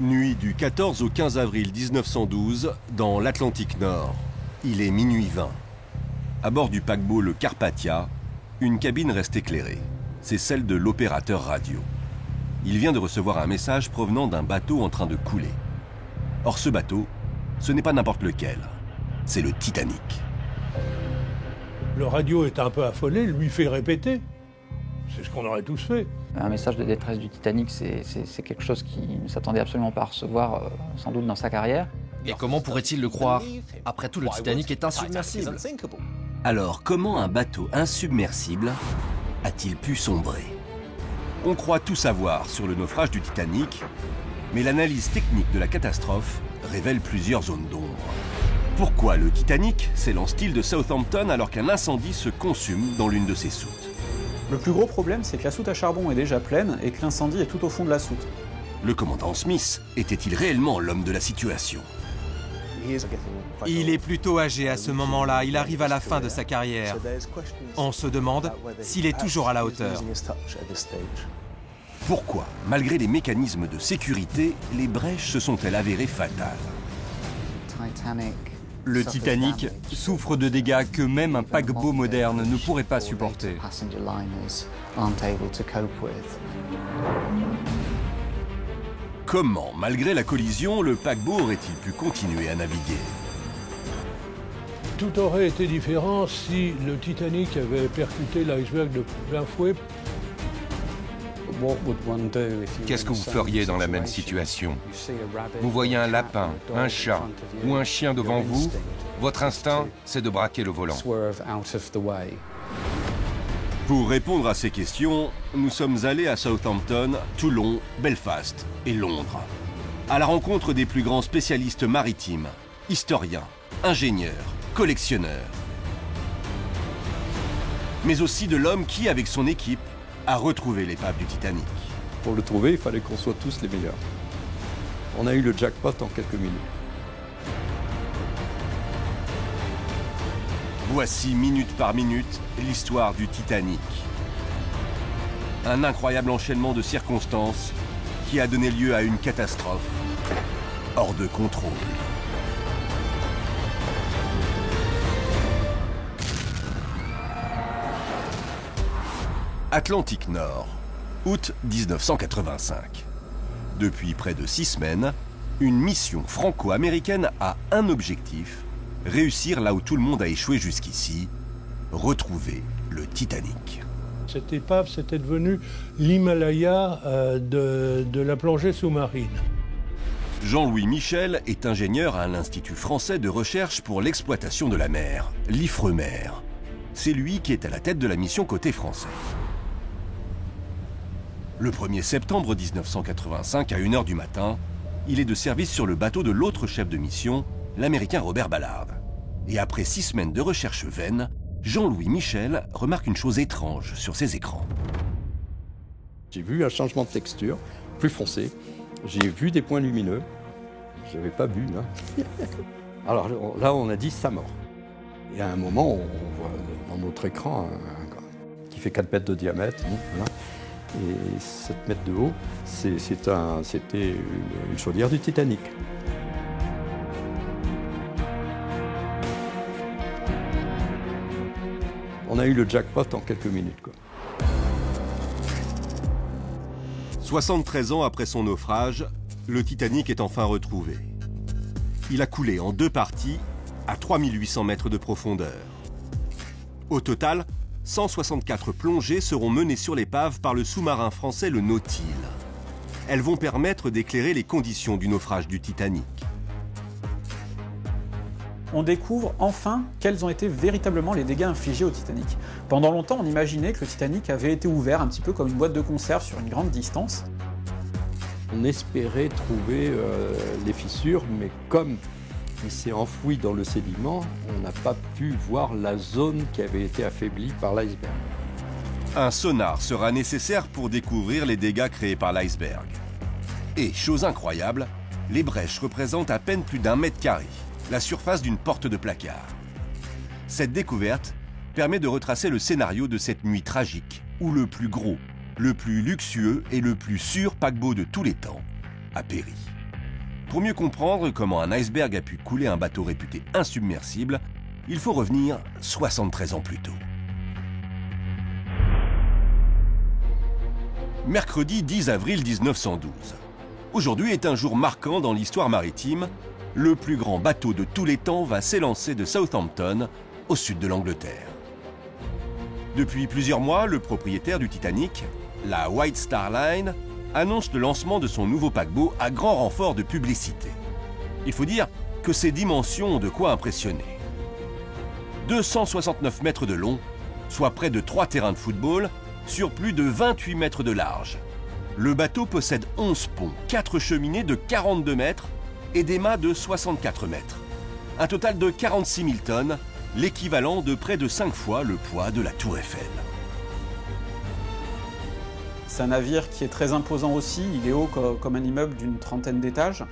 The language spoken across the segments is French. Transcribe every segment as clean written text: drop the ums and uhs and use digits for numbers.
Nuit du 14 au 15 avril 1912, dans l'Atlantique Nord. Il est minuit 20. À bord du paquebot le Carpathia, une cabine reste éclairée. C'est celle de l'opérateur radio. Il vient de recevoir un message provenant d'un bateau en train de couler. Or ce bateau, ce n'est pas n'importe lequel. C'est le Titanic. Le radio est un peu affolé, il lui fait répéter. C'est ce qu'on aurait tous fait. Un message de détresse du Titanic, c'est quelque chose qu'il ne s'attendait absolument pas à recevoir, sans doute dans sa carrière. Et comment pourrait-il le croire? Après tout, le Titanic est insubmersible. Alors, comment un bateau insubmersible a-t-il pu sombrer? On croit tout savoir sur le naufrage du Titanic, mais l'analyse technique de la catastrophe révèle plusieurs zones d'ombre. Pourquoi le Titanic s'élance-t-il de Southampton alors qu'un incendie se consume dans l'une de ses soutes? Le plus gros problème, c'est que la soute à charbon est déjà pleine et que l'incendie est tout au fond de la soute. Le commandant Smith était-il réellement l'homme de la situation? Il est plutôt âgé à ce moment-là, il arrive à la fin de sa carrière. On se demande s'il est toujours à la hauteur. Pourquoi, malgré les mécanismes de sécurité, les brèches se sont-elles avérées fatales? Le Titanic souffre de dégâts que même un paquebot moderne ne pourrait pas supporter. Comment, malgré la collision, le paquebot aurait-il pu continuer à naviguer? Tout aurait été différent si le Titanic avait percuté l'iceberg de plein fouet. Qu'est-ce que vous feriez dans la même situation? Vous voyez un lapin, un chat ou un chien devant vous, votre instinct, c'est de braquer le volant. Pour répondre à ces questions, nous sommes allés à Southampton, Toulon, Belfast et Londres. À la rencontre des plus grands spécialistes maritimes, historiens, ingénieurs, collectionneurs. Mais aussi de l'homme qui, avec son équipe, a retrouvé l'épave du Titanic. Pour le trouver, il fallait qu'on soit tous les meilleurs. On a eu le jackpot en quelques minutes. Voici minute par minute l'histoire du Titanic. Un incroyable enchaînement de circonstances qui a donné lieu à une catastrophe hors de contrôle. Atlantique Nord, août 1985. Depuis près de 6 semaines, une mission franco-américaine a un objectif: réussir là où tout le monde a échoué jusqu'ici, retrouver le Titanic. Cette épave, c'était devenu l'Himalaya de la plongée sous-marine. Jean-Louis Michel est ingénieur à l'Institut français de recherche pour l'exploitation de la mer, l'IFREMER. C'est lui qui est à la tête de la mission côté français. Le 1er septembre 1985, à 1h du matin, il est de service sur le bateau de l'autre chef de mission, l'Américain Robert Ballard. Et après 6 semaines de recherche vaine, Jean-Louis Michel remarque une chose étrange sur ses écrans. J'ai vu un changement de texture, plus foncé. J'ai vu des points lumineux. Je n'avais pas vu, là. Alors là, on a dit ça mort. Et à un moment, on voit dans notre écran qui fait 4 mètres de diamètre. Voilà. Et 7 mètres de haut, c'était une chaudière du Titanic. On a eu le jackpot en quelques minutes, quoi. 73 ans après son naufrage, le Titanic est enfin retrouvé. Il a coulé en 2 parties à 3800 mètres de profondeur. Au total, 164 plongées seront menées sur l'épave par le sous-marin français le Nautile. Elles vont permettre d'éclairer les conditions du naufrage du Titanic. On découvre enfin quels ont été véritablement les dégâts infligés au Titanic. Pendant longtemps, on imaginait que le Titanic avait été ouvert un petit peu comme une boîte de conserve sur une grande distance. On espérait trouver les fissures, mais comme il s'est enfoui dans le sédiment, on n'a pas pu voir la zone qui avait été affaiblie par l'iceberg. Un sonar sera nécessaire pour découvrir les dégâts créés par l'iceberg. Et, chose incroyable, les brèches représentent à peine plus d'1 mètre carré, la surface d'une porte de placard. Cette découverte permet de retracer le scénario de cette nuit tragique, où le plus gros, le plus luxueux et le plus sûr paquebot de tous les temps a péri. pour mieux comprendre comment un iceberg a pu couler un bateau réputé insubmersible, il faut revenir 73 ans plus tôt. Mercredi 10 avril 1912. Aujourd'hui est un jour marquant dans l'histoire maritime. Le plus grand bateau de tous les temps va s'élancer de Southampton, au sud de l'Angleterre. Depuis plusieurs mois, le propriétaire du Titanic, la White Star Line, annonce le lancement de son nouveau paquebot à grand renfort de publicité. Il faut dire que ses dimensions ont de quoi impressionner. 269 mètres de long, soit près de 3 terrains de football, sur plus de 28 mètres de large. Le bateau possède 11 ponts, 4 cheminées de 42 mètres et des mâts de 64 mètres. Un total de 46 000 tonnes, l'équivalent de près de 5 fois le poids de la Tour Eiffel. C'est un navire qui est très imposant aussi, il est haut comme un immeuble d'une trentaine d'étages.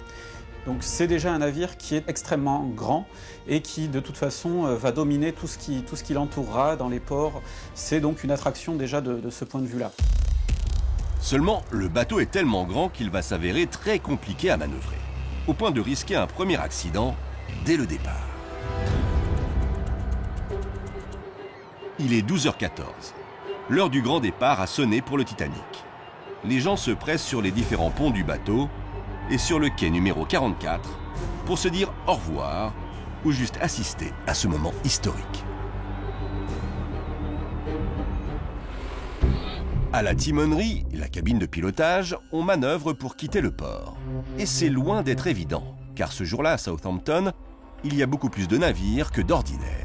Donc c'est déjà un navire qui est extrêmement grand et qui de toute façon va dominer tout ce qui l'entourera dans les ports. C'est donc une attraction déjà de ce point de vue-là. Seulement, le bateau est tellement grand qu'il va s'avérer très compliqué à manœuvrer, au point de risquer un premier accident dès le départ. Il est 12h14. L'heure du grand départ a sonné pour le Titanic. Les gens se pressent sur les différents ponts du bateau et sur le quai numéro 44 pour se dire au revoir ou juste assister à ce moment historique. À la timonerie, la cabine de pilotage, on manœuvre pour quitter le port. Et c'est loin d'être évident, car ce jour-là à Southampton, il y a beaucoup plus de navires que d'ordinaire.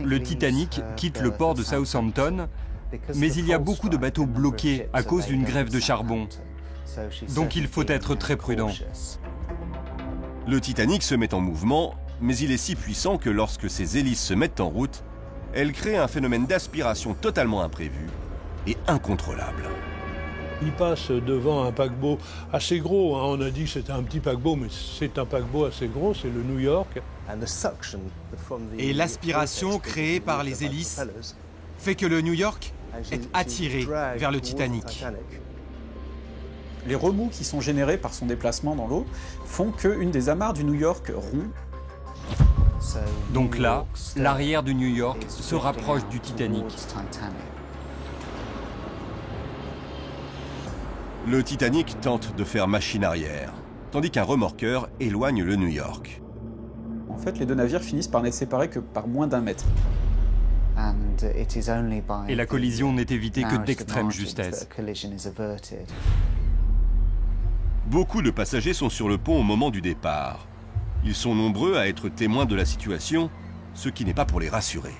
Le Titanic quitte le port de Southampton, mais il y a beaucoup de bateaux bloqués à cause d'une grève de charbon. Donc il faut être très prudent. Le Titanic se met en mouvement, mais il est si puissant que lorsque ses hélices se mettent en route, elles créent un phénomène d'aspiration totalement imprévu et incontrôlable. Il passe devant un paquebot assez gros, hein. On a dit que c'était un petit paquebot, mais c'est un paquebot assez gros, c'est le New York. Et l'aspiration créée par les hélices fait que le New York est attiré vers le Titanic. Les remous qui sont générés par son déplacement dans l'eau font qu'une des amarres du New York rompt. Donc là, l'arrière du New York se rapproche du Titanic. Le Titanic tente de faire machine arrière, tandis qu'un remorqueur éloigne le New York. En fait, les deux navires finissent par n'être séparés que par moins d'1 mètre. Et la collision n'est évitée que d'extrême justesse. Beaucoup de passagers sont sur le pont au moment du départ. Ils sont nombreux à être témoins de la situation, ce qui n'est pas pour les rassurer.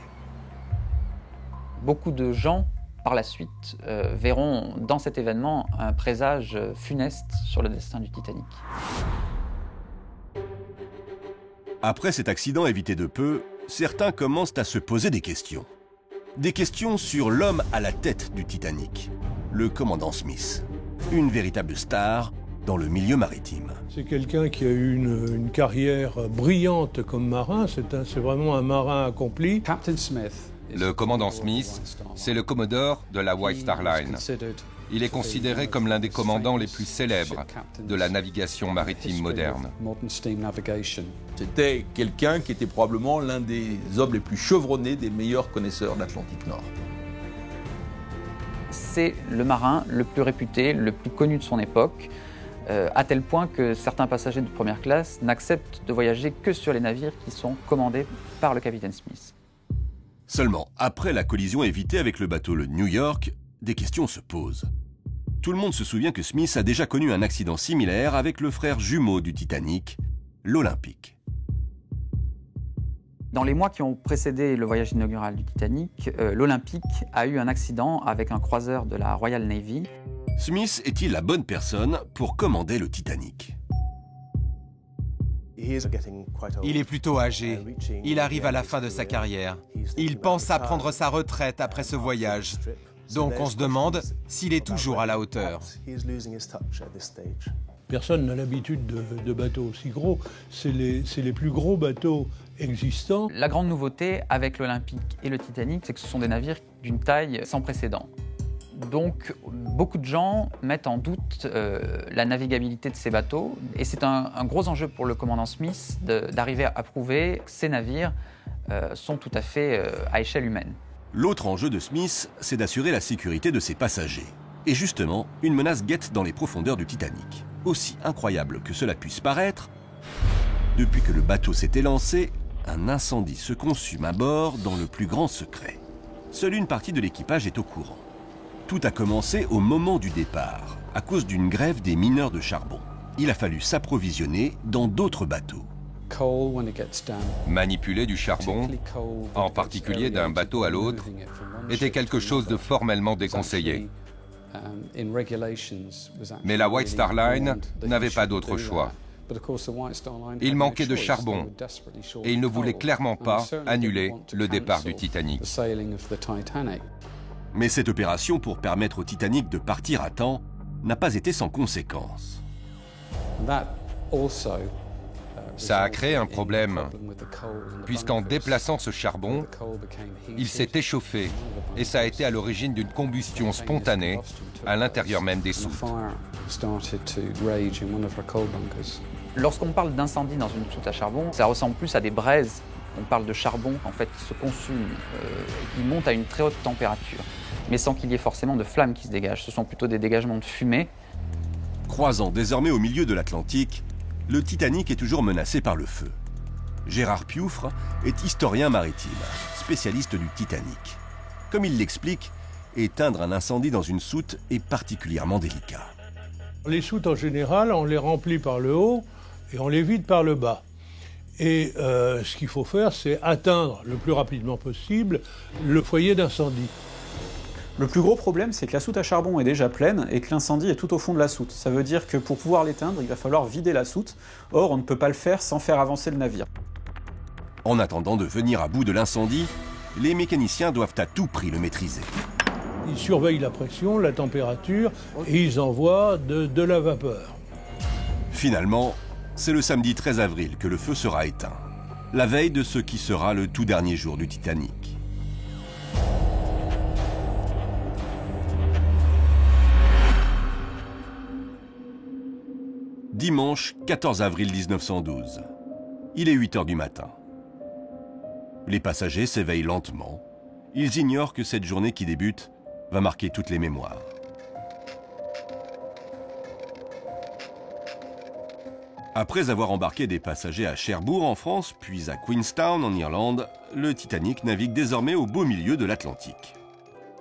Beaucoup de gens, par la suite, verront dans cet événement un présage funeste sur le destin du Titanic. Après cet accident évité de peu, certains commencent à se poser des questions. Des questions sur l'homme à la tête du Titanic, le commandant Smith. Une véritable star dans le milieu maritime. C'est quelqu'un qui a eu une carrière brillante comme marin, c'est vraiment un marin accompli. Captain Smith. Le commandant Smith, c'est le commodore de la White Star Line. Il est considéré comme l'un des commandants les plus célèbres de la navigation maritime moderne. C'était quelqu'un qui était probablement l'un des hommes les plus chevronnés, des meilleurs connaisseurs de l'Atlantique Nord. C'est le marin le plus réputé, le plus connu de son époque, à tel point que certains passagers de première classe n'acceptent de voyager que sur les navires qui sont commandés par le capitaine Smith. Seulement, après la collision évitée avec le bateau le New York, des questions se posent. Tout le monde se souvient que Smith a déjà connu un accident similaire avec le frère jumeau du Titanic, l'Olympique. Dans les mois qui ont précédé le voyage inaugural du Titanic, l'Olympique a eu un accident avec un croiseur de la Royal Navy. Smith est-il la bonne personne pour commander le Titanic ? Il est plutôt âgé. Il arrive à la fin de sa carrière. Il pense à prendre sa retraite après ce voyage. Donc on se demande s'il est toujours à la hauteur. Personne n'a l'habitude de bateaux aussi gros. C'est les plus gros bateaux existants. La grande nouveauté avec l'Olympique et le Titanic, c'est que ce sont des navires d'une taille sans précédent. Donc beaucoup de gens mettent en doute la navigabilité de ces bateaux et c'est un gros enjeu pour le commandant Smith d'arriver à prouver que ces navires sont tout à fait à échelle humaine. L'autre enjeu de Smith, c'est d'assurer la sécurité de ses passagers. Et justement, une menace guette dans les profondeurs du Titanic. Aussi incroyable que cela puisse paraître, depuis que le bateau s'est élancé, un incendie se consume à bord dans le plus grand secret. Seule une partie de l'équipage est au courant. Tout a commencé au moment du départ, à cause d'une grève des mineurs de charbon. Il a fallu s'approvisionner dans d'autres bateaux. Manipuler du charbon, en particulier d'un bateau à l'autre, était quelque chose de formellement déconseillé. Mais la White Star Line n'avait pas d'autre choix. Il manquait de charbon et il ne voulait clairement pas annuler le départ du Titanic. Mais cette opération pour permettre au Titanic de partir à temps n'a pas été sans conséquences. Ça a créé un problème, puisqu'en déplaçant ce charbon, il s'est échauffé et ça a été à l'origine d'une combustion spontanée à l'intérieur même des soutes. Lorsqu'on parle d'incendie dans une soute à charbon, ça ressemble plus à des braises. On parle de charbon en fait, qui se consume et qui monte à une très haute température, mais sans qu'il y ait forcément de flammes qui se dégagent. Ce sont plutôt des dégagements de fumée. Croisant désormais au milieu de l'Atlantique, le Titanic est toujours menacé par le feu. Gérard Pioufre est historien maritime, spécialiste du Titanic. Comme il l'explique, éteindre un incendie dans une soute est particulièrement délicat. Les soutes en général, on les remplit par le haut et on les vide par le bas. Et ce qu'il faut faire, c'est atteindre le plus rapidement possible le foyer d'incendie. Le plus gros problème, c'est que la soute à charbon est déjà pleine et que l'incendie est tout au fond de la soute. Ça veut dire que pour pouvoir l'éteindre, il va falloir vider la soute. Or, on ne peut pas le faire sans faire avancer le navire. En attendant de venir à bout de l'incendie, les mécaniciens doivent à tout prix le maîtriser. Ils surveillent la pression, la température et ils envoient de la vapeur. Finalement, c'est le samedi 13 avril que le feu sera éteint, la veille de ce qui sera le tout dernier jour du Titanic. Dimanche 14 avril 1912. Il est 8 heures du matin. Les passagers s'éveillent lentement. Ils ignorent que cette journée qui débute va marquer toutes les mémoires. Après avoir embarqué des passagers à Cherbourg en France, puis à Queenstown en Irlande, le Titanic navigue désormais au beau milieu de l'Atlantique.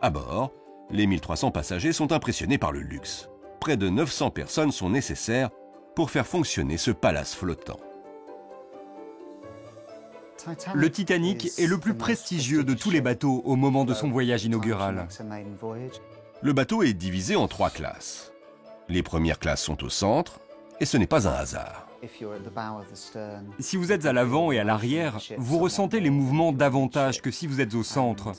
À bord, les 1300 passagers sont impressionnés par le luxe. Près de 900 personnes sont nécessaires pour faire fonctionner ce palace flottant. Le Titanic est le plus prestigieux de tous les bateaux au moment de son voyage inaugural. Le bateau est divisé en 3 classes. Les premières classes sont au centre, et ce n'est pas un hasard. Si vous êtes à l'avant et à l'arrière, vous ressentez les mouvements davantage que si vous êtes au centre.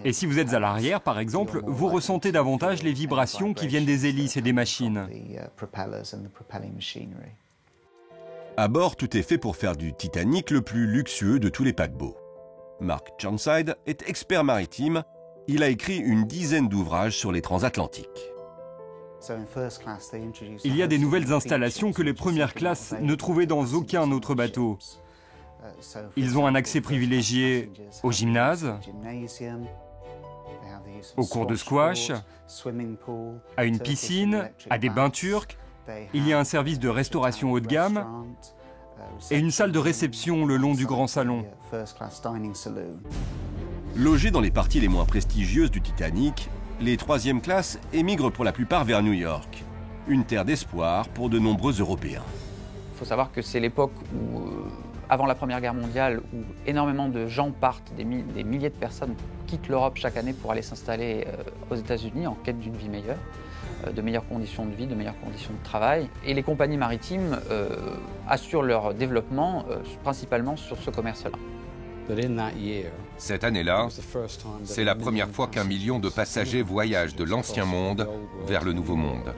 Et si vous êtes à l'arrière, par exemple, vous ressentez davantage les vibrations qui viennent des hélices et des machines. À bord, tout est fait pour faire du Titanic le plus luxueux de tous les paquebots. Mark Chirnside est expert maritime. Il a écrit une dizaine d'ouvrages sur les transatlantiques. Il y a des nouvelles installations que les premières classes ne trouvaient dans aucun autre bateau. Ils ont un accès privilégié au gymnase, aux cours de squash, à une piscine, à des bains turcs. Il y a un service de restauration haut de gamme et une salle de réception le long du grand salon. Logés dans les parties les moins prestigieuses du Titanic, les 3e classes émigrent pour la plupart vers New York, une terre d'espoir pour de nombreux Européens. Il faut savoir que c'est l'époque où, avant la Première Guerre mondiale, où énormément de gens partent, des milliers de personnes quittent l'Europe chaque année pour aller s'installer aux États-Unis en quête d'une vie meilleure, de meilleures conditions de vie, de meilleures conditions de travail. Et les compagnies maritimes assurent leur développement principalement sur ce commerce-là. Cette année-là, c'est la première fois qu'1 million de passagers voyagent de l'ancien monde vers le nouveau monde.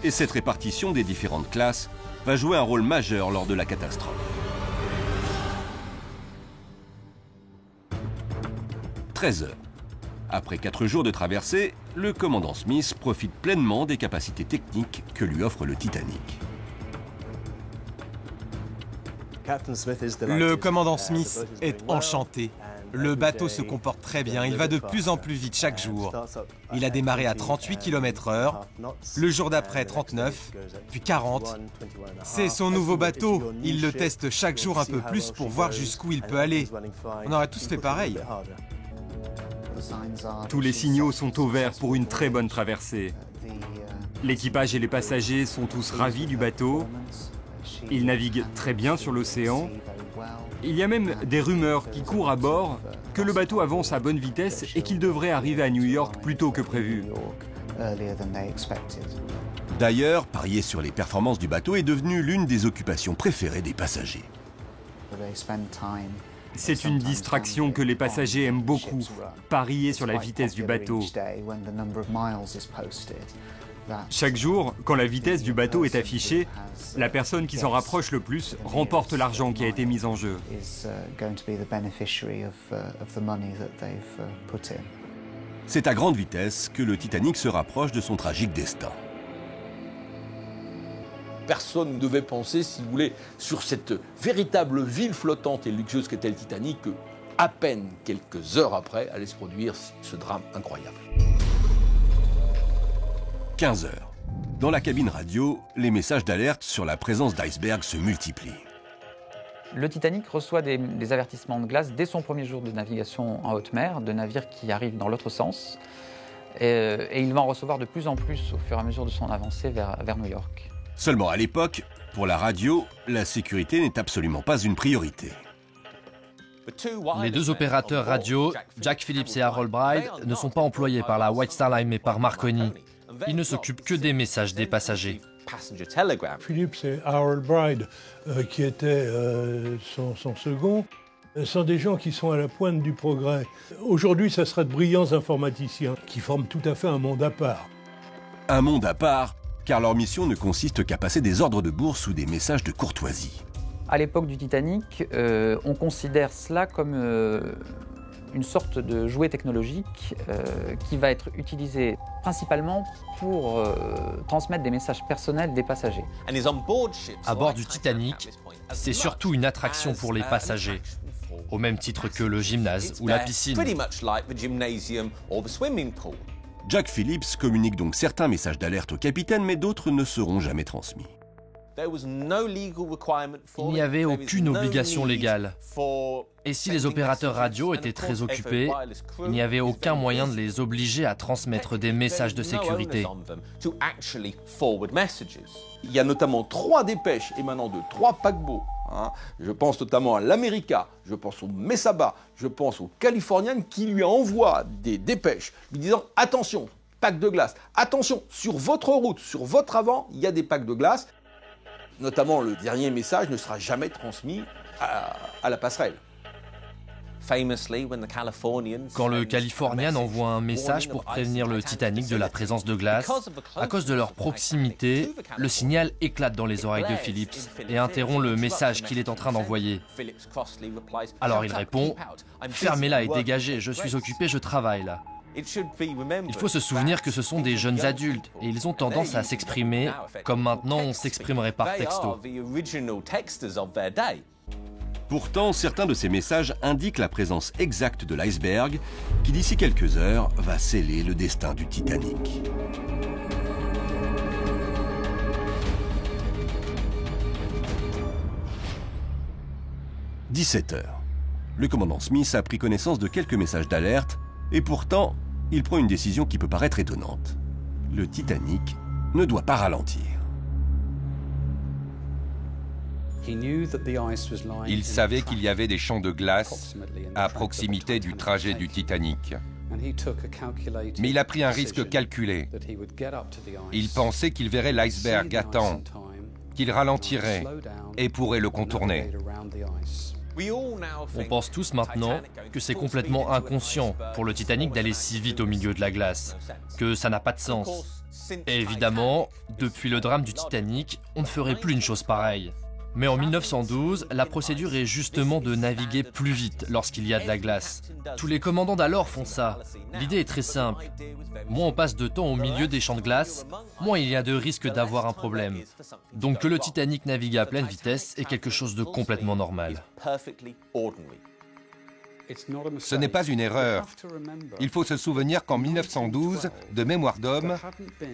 Et cette répartition des différentes classes va jouer un rôle majeur lors de la catastrophe. 13 heures. Après 4 jours de traversée, le commandant Smith profite pleinement des capacités techniques que lui offre le Titanic. Le commandant Smith est enchanté. Le bateau se comporte très bien, il va de plus en plus vite chaque jour. Il a démarré à 38 km/h, le jour d'après 39, puis 40. C'est son nouveau bateau, il le teste chaque jour un peu plus pour voir jusqu'où il peut aller. On aurait tous fait pareil. Tous les signaux sont au vert pour une très bonne traversée. L'équipage et les passagers sont tous ravis du bateau. Ils naviguent très bien sur l'océan. Il y a même des rumeurs qui courent à bord que le bateau avance à bonne vitesse et qu'il devrait arriver à New York plus tôt que prévu. D'ailleurs, parier sur les performances du bateau est devenu l'une des occupations préférées des passagers. C'est une distraction que les passagers aiment beaucoup, parier sur la vitesse du bateau. Chaque jour, quand la vitesse du bateau est affichée, la personne qui s'en rapproche le plus remporte l'argent qui a été mis en jeu. C'est à grande vitesse que le Titanic se rapproche de son tragique destin. Personne ne devait penser, si vous voulez, sur cette véritable ville flottante et luxueuse qu'était le Titanic, que à peine quelques heures après allait se produire ce drame incroyable. 15 heures. Dans la cabine radio, les messages d'alerte sur la présence d'icebergs se multiplient. Le Titanic reçoit des avertissements de glace dès son premier jour de navigation en haute mer, de navires qui arrivent dans l'autre sens. Et il va en recevoir de plus en plus au fur et à mesure de son avancée vers New York. Seulement à l'époque, pour la radio, la sécurité n'est absolument pas une priorité. Les deux opérateurs radio, Jack Phillips et Harold Bride, ne sont pas employés par la White Star Line mais par Marconi. Ils ne s'occupent que des messages des passagers. Phillips et Harold Bride, qui étaient son second, sont des gens qui sont à la pointe du progrès. Aujourd'hui, ça serait de brillants informaticiens qui forment tout à fait un monde à part. Un monde à part, car leur mission ne consiste qu'à passer des ordres de bourse ou des messages de courtoisie. À l'époque du Titanic, on considère cela comme une sorte de jouet technologique qui va être utilisé principalement pour transmettre des messages personnels des passagers. À bord du Titanic, c'est surtout une attraction pour les passagers, au même titre que le gymnase ou la piscine. Jack Phillips communique donc certains messages d'alerte au capitaine, mais d'autres ne seront jamais transmis. Il n'y avait aucune obligation légale. Et si les opérateurs radio étaient très occupés, il n'y avait aucun moyen de les obliger à transmettre des messages de sécurité. Il y a notamment 3 dépêches émanant de 3 paquebots. Je pense notamment à l'America, je pense au Mesaba, je pense au Californian qui lui envoie des dépêches lui disant « Attention, pack de glace, attention, sur votre route, sur votre avant, il y a des packs de glace ». Notamment, le dernier message ne sera jamais transmis à la passerelle. Quand le Californian envoie un message pour prévenir le Titanic de la présence de glace, à cause de leur proximité, le signal éclate dans les oreilles de Phillips et interrompt le message qu'il est en train d'envoyer. Alors il répond « Fermez-la et dégagez, je suis occupé, je travaille là ». Il faut se souvenir que ce sont des jeunes adultes et ils ont tendance à s'exprimer comme maintenant on s'exprimerait par texto. Pourtant, certains de ces messages indiquent la présence exacte de l'iceberg qui, d'ici quelques heures, va sceller le destin du Titanic. « 17 heures. Le commandant Smith a pris connaissance de quelques messages d'alerte et pourtant, il prend une décision qui peut paraître étonnante. Le Titanic ne doit pas ralentir. Il savait qu'il y avait des champs de glace à proximité du trajet du Titanic. Mais il a pris un risque calculé. Il pensait qu'il verrait l'iceberg à temps, qu'il ralentirait et pourrait le contourner. On pense tous maintenant que c'est complètement inconscient pour le Titanic d'aller si vite au milieu de la glace, que ça n'a pas de sens. Et évidemment, depuis le drame du Titanic, on ne ferait plus une chose pareille. Mais en 1912, la procédure est justement de naviguer plus vite lorsqu'il y a de la glace. Tous les commandants d'alors font ça. L'idée est très simple. Moins on passe de temps au milieu des champs de glace, moins il y a de risque d'avoir un problème. Donc que le Titanic navigue à pleine vitesse est quelque chose de complètement normal. Ce n'est pas une erreur. Il faut se souvenir qu'en 1912, de mémoire d'homme,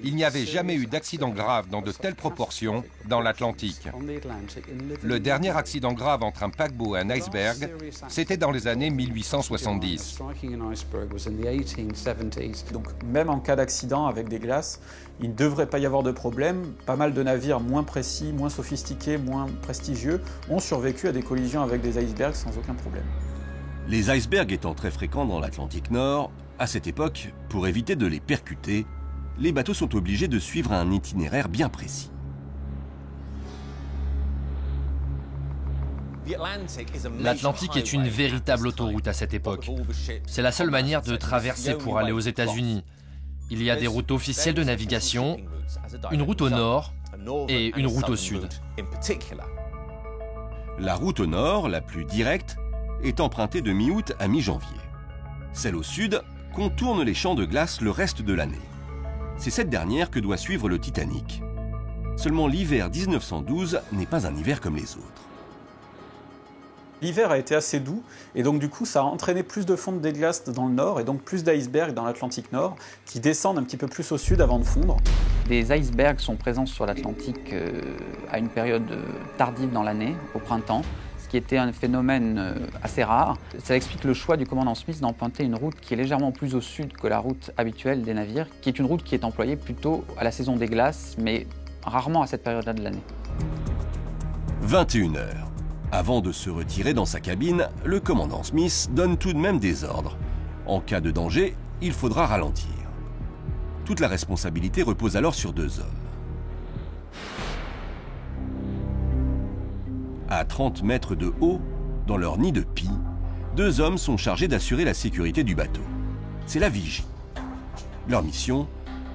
il n'y avait jamais eu d'accident grave dans de telles proportions dans l'Atlantique. Le dernier accident grave entre un paquebot et un iceberg, c'était dans les années 1870. Donc même en cas d'accident avec des glaces, il ne devrait pas y avoir de problème. Pas mal de navires moins précis, moins sophistiqués, moins prestigieux ont survécu à des collisions avec des icebergs sans aucun problème. Les icebergs étant très fréquents dans l'Atlantique Nord, à cette époque, pour éviter de les percuter, les bateaux sont obligés de suivre un itinéraire bien précis. L'Atlantique est une véritable autoroute à cette époque. C'est la seule manière de traverser pour aller aux États-Unis. Il y a des routes officielles de navigation, une route au nord et une route au sud. La route au nord, la plus directe, est empruntée de mi-août à mi-janvier. Celle au sud contourne les champs de glace le reste de l'année. C'est cette dernière que doit suivre le Titanic. Seulement l'hiver 1912 n'est pas un hiver comme les autres. L'hiver a été assez doux et donc du coup ça a entraîné plus de fonte des glaces dans le nord et donc plus d'icebergs dans l'Atlantique Nord qui descendent un petit peu plus au sud avant de fondre. Des icebergs sont présents sur l'Atlantique à une période tardive dans l'année, au printemps, ce qui était un phénomène assez rare. Ça explique le choix du commandant Smith d'emprunter une route qui est légèrement plus au sud que la route habituelle des navires, qui est une route qui est employée plutôt à la saison des glaces, mais rarement à cette période-là de l'année. 21 h. Avant de se retirer dans sa cabine, le commandant Smith donne tout de même des ordres. En cas de danger, il faudra ralentir. Toute la responsabilité repose alors sur deux hommes. À 30 mètres de haut, dans leur nid de pie, deux hommes sont chargés d'assurer la sécurité du bateau. C'est la vigie. Leur mission,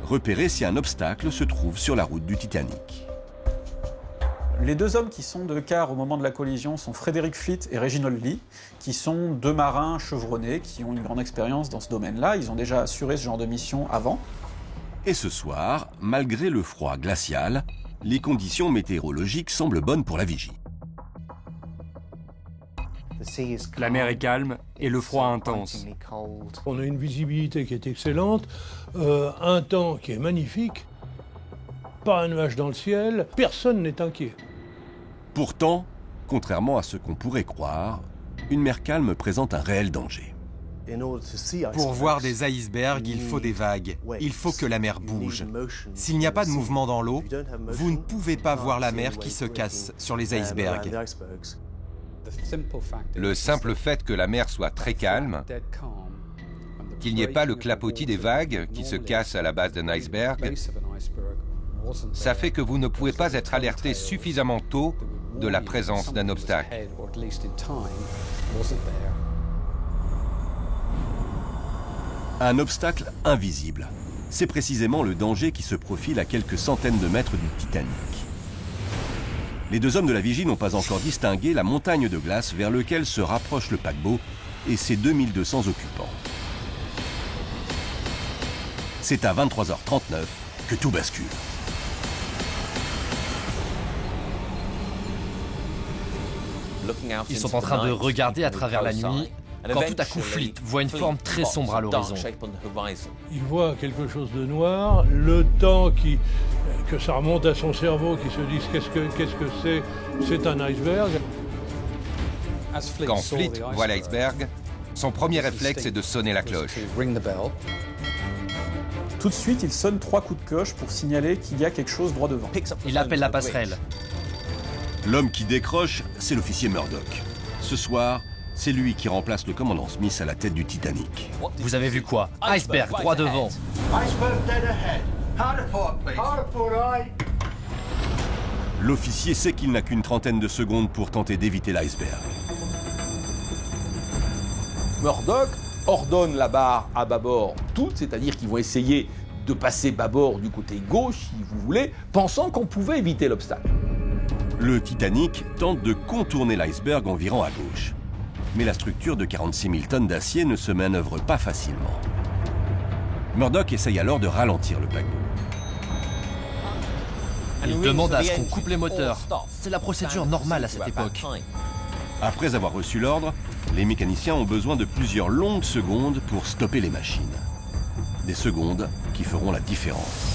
repérer si un obstacle se trouve sur la route du Titanic. Les deux hommes qui sont de quart au moment de la collision sont Frederick Fleet et Reginald Lee, qui sont deux marins chevronnés, qui ont une grande expérience dans ce domaine-là. Ils ont déjà assuré ce genre de mission avant. Et ce soir, malgré le froid glacial, les conditions météorologiques semblent bonnes pour la vigie. La mer est calme et le froid intense. On a une visibilité qui est excellente, un temps qui est magnifique, pas un nuage dans le ciel, personne n'est inquiet. Pourtant, contrairement à ce qu'on pourrait croire, une mer calme présente un réel danger. Pour voir des icebergs, il faut des vagues. Il faut que la mer bouge. S'il n'y a pas de mouvement dans l'eau, vous ne pouvez pas voir la mer qui se casse sur les icebergs. Le simple fait que la mer soit très calme, qu'il n'y ait pas le clapotis des vagues qui se cassent à la base d'un iceberg, ça fait que vous ne pouvez pas être alerté suffisamment tôt de la présence d'un obstacle. Un obstacle invisible. C'est précisément le danger qui se profile à quelques centaines de mètres du Titanic. Les deux hommes de la vigie n'ont pas encore distingué la montagne de glace vers laquelle se rapproche le paquebot et ses 2200 occupants. C'est à 23h39 que tout bascule. Ils sont en train de regarder à travers la nuit, quand tout à coup Fleet voit une forme très sombre à l'horizon. Il voit quelque chose de noir, le temps que ça remonte à son cerveau, qui se dise qu'est-ce que c'est, c'est un iceberg. Quand Fleet voit l'iceberg, son premier réflexe est de sonner la cloche. Tout de suite, il sonne 3 coups de cloche pour signaler qu'il y a quelque chose droit devant. Il appelle la passerelle. L'homme qui décroche, c'est l'officier Murdoch. Ce soir, c'est lui qui remplace le commandant Smith à la tête du Titanic. Vous avez vu quoi? Iceberg droit devant. L'officier sait qu'il n'a qu'une trentaine de secondes pour tenter d'éviter l'iceberg. Murdoch ordonne la barre à bâbord toute, c'est-à-dire qu'ils vont essayer de passer bâbord du côté gauche, si vous voulez, pensant qu'on pouvait éviter l'obstacle. Le Titanic tente de contourner l'iceberg en virant à gauche. Mais la structure de 46 000 tonnes d'acier ne se manœuvre pas facilement. Murdoch essaye alors de ralentir le paquebot. Il demande à ce qu'on coupe les moteurs. C'est la procédure normale à cette époque. Après avoir reçu l'ordre, les mécaniciens ont besoin de plusieurs longues secondes pour stopper les machines. Des secondes qui feront la différence.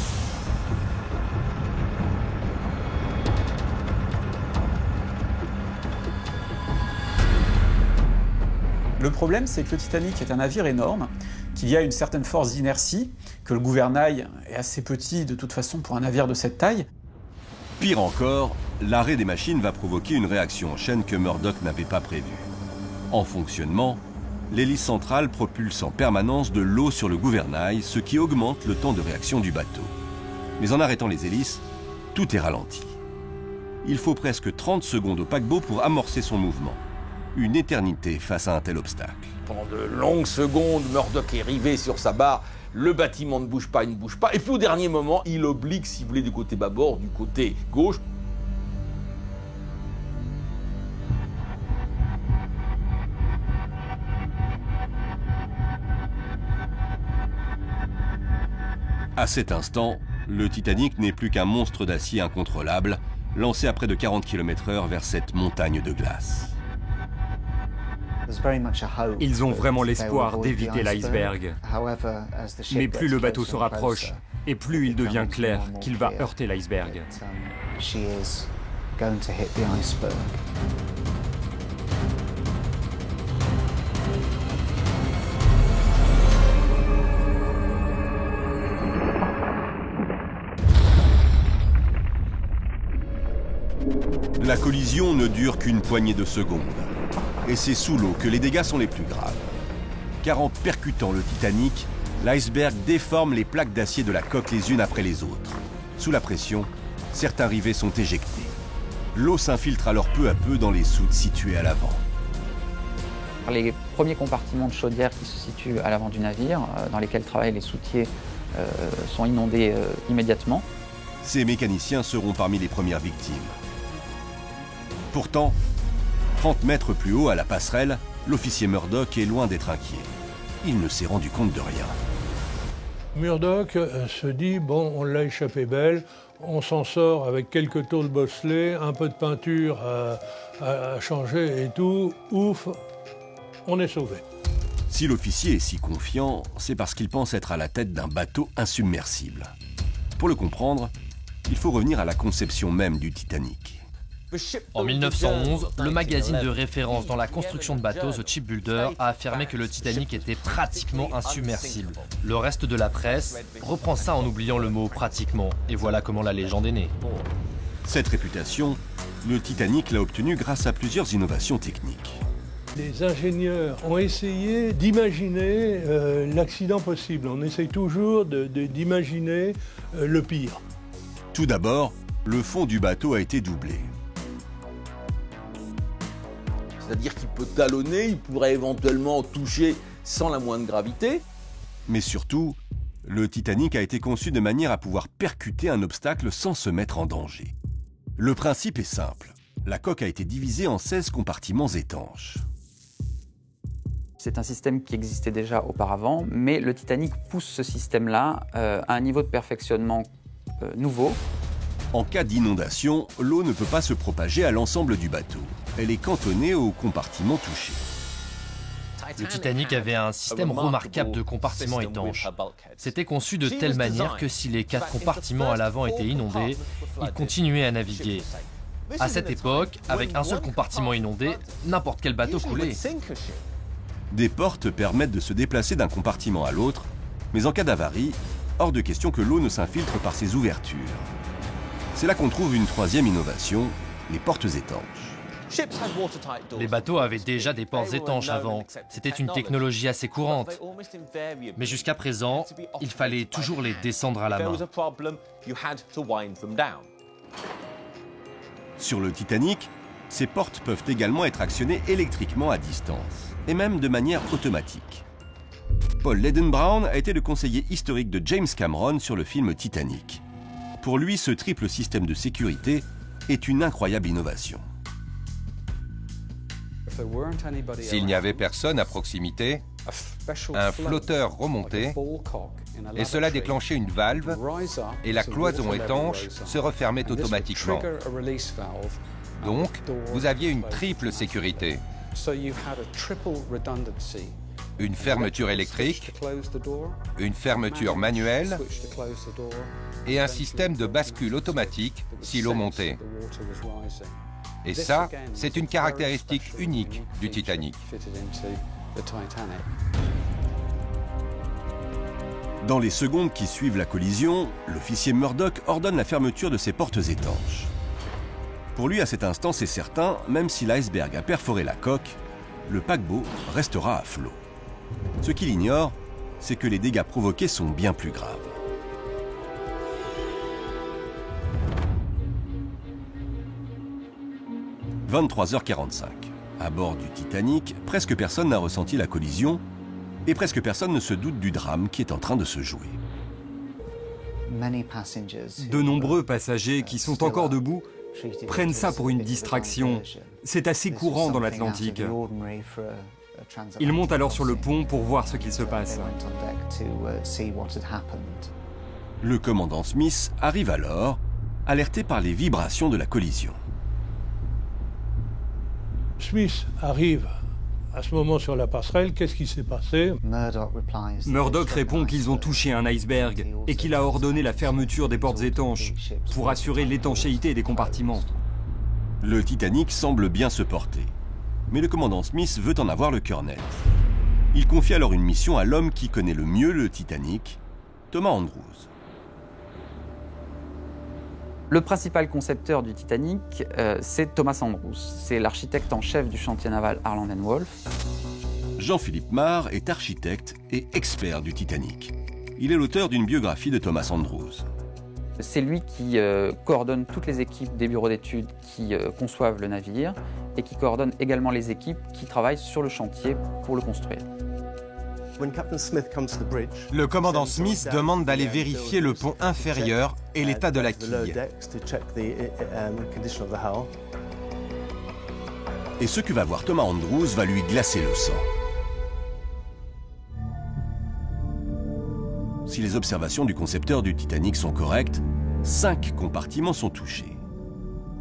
Le problème, c'est que le Titanic est un navire énorme, qu'il y a une certaine force d'inertie, que le gouvernail est assez petit de toute façon pour un navire de cette taille. Pire encore, l'arrêt des machines va provoquer une réaction en chaîne que Murdoch n'avait pas prévue. En fonctionnement, l'hélice centrale propulse en permanence de l'eau sur le gouvernail, ce qui augmente le temps de réaction du bateau. Mais en arrêtant les hélices, tout est ralenti. Il faut presque 30 secondes au paquebot pour amorcer son mouvement. Une éternité face à un tel obstacle. Pendant de longues secondes, Murdoch est rivé sur sa barre, le bâtiment ne bouge pas, il ne bouge pas, et puis au dernier moment, il oblique, si vous voulez, du côté bâbord, du côté gauche. À cet instant, le Titanic n'est plus qu'un monstre d'acier incontrôlable, lancé à près de 40 km/h vers cette montagne de glace. Ils ont vraiment l'espoir d'éviter l'iceberg. Mais plus le bateau se rapproche, et plus il devient clair qu'il va heurter l'iceberg. La collision ne dure qu'une poignée de secondes. Et c'est sous l'eau que les dégâts sont les plus graves. Car en percutant le Titanic, l'iceberg déforme les plaques d'acier de la coque les unes après les autres. Sous la pression, certains rivets sont éjectés. L'eau s'infiltre alors peu à peu dans les soutes situées à l'avant. Les premiers compartiments de chaudière qui se situent à l'avant du navire, dans lesquels travaillent les soutiers, sont inondés immédiatement. Ces mécaniciens seront parmi les premières victimes. Pourtant, 30 mètres plus haut à la passerelle, l'officier Murdoch est loin d'être inquiet. Il ne s'est rendu compte de rien. Murdoch se dit, bon, on l'a échappé belle, on s'en sort avec quelques tôles bosselées, un peu de peinture à changer et tout, ouf, on est sauvé. Si l'officier est si confiant, c'est parce qu'il pense être à la tête d'un bateau insubmersible. Pour le comprendre, il faut revenir à la conception même du Titanic. En 1911, le magazine de référence dans la construction de bateaux, The Shipbuilder, a affirmé que le Titanic était pratiquement insubmersible. Le reste de la presse reprend ça en oubliant le mot « pratiquement », et voilà comment la légende est née. Cette réputation, le Titanic l'a obtenue grâce à plusieurs innovations techniques. Les ingénieurs ont essayé d'imaginer l'accident possible. On essaye toujours d'imaginer le pire. Tout d'abord, le fond du bateau a été doublé. C'est-à-dire qu'il peut talonner, il pourrait éventuellement toucher sans la moindre gravité. Mais surtout, le Titanic a été conçu de manière à pouvoir percuter un obstacle sans se mettre en danger. Le principe est simple. La coque a été divisée en 16 compartiments étanches. C'est un système qui existait déjà auparavant, mais le Titanic pousse ce système-là à un niveau de perfectionnement nouveau. En cas d'inondation, l'eau ne peut pas se propager à l'ensemble du bateau. Elle est cantonnée aux compartiments touchés. Le Titanic avait un système remarquable de compartiments étanches. C'était conçu de telle manière que si les 4 compartiments à l'avant étaient inondés, il continuait à naviguer. À cette époque, avec un seul compartiment inondé, n'importe quel bateau coulait. Des portes permettent de se déplacer d'un compartiment à l'autre, mais en cas d'avarie, hors de question que l'eau ne s'infiltre par ces ouvertures. C'est là qu'on trouve une troisième innovation, les portes étanches. Les bateaux avaient déjà des portes étanches avant. C'était une technologie assez courante. Mais jusqu'à présent, il fallait toujours les descendre à la main. Sur le Titanic, ces portes peuvent également être actionnées électriquement à distance, et même de manière automatique. Paul Ledenbraun a été le conseiller historique de James Cameron sur le film Titanic. Pour lui, ce triple système de sécurité est une incroyable innovation. S'il n'y avait personne à proximité, un flotteur remontait et cela déclenchait une valve et la cloison étanche se refermait automatiquement. Donc, vous aviez une triple sécurité. Une fermeture électrique, une fermeture manuelle et un système de bascule automatique si l'eau montait. Et ça, c'est une caractéristique unique du Titanic. Dans les secondes qui suivent la collision, l'officier Murdoch ordonne la fermeture de ses portes étanches. Pour lui, à cet instant, c'est certain, même si l'iceberg a perforé la coque, le paquebot restera à flot. Ce qu'il ignore, c'est que les dégâts provoqués sont bien plus graves. « 23h45. À bord du Titanic, presque personne n'a ressenti la collision et presque personne ne se doute du drame qui est en train de se jouer. De nombreux passagers qui sont encore debout prennent ça pour une distraction. C'est assez courant dans l'Atlantique. Ils montent alors sur le pont pour voir ce qu'il se passe. Le commandant Smith arrive alors, alerté par les vibrations de la collision. Smith arrive à ce moment sur la passerelle. Qu'est-ce qui s'est passé? Murdoch répond qu'ils ont touché un iceberg et qu'il a ordonné la fermeture des portes étanches pour assurer l'étanchéité des compartiments. Le Titanic semble bien se porter. Mais le commandant Smith veut en avoir le cœur net. Il confie alors une mission à l'homme qui connaît le mieux le Titanic, Thomas Andrews. Le principal concepteur du Titanic, c'est Thomas Andrews. C'est l'architecte en chef du chantier naval Harland & Wolff. Jean-Philippe Marr est architecte et expert du Titanic. Il est l'auteur d'une biographie de Thomas Andrews. C'est lui qui coordonne toutes les équipes des bureaux d'études qui conçoivent le navire et qui coordonne également les équipes qui travaillent sur le chantier pour le construire. Le commandant Smith demande d'aller vérifier le pont inférieur et l'état de la quille. Et ce que va voir Thomas Andrews va lui glacer le sang. Si les observations du concepteur du Titanic sont correctes, 5 compartiments sont touchés.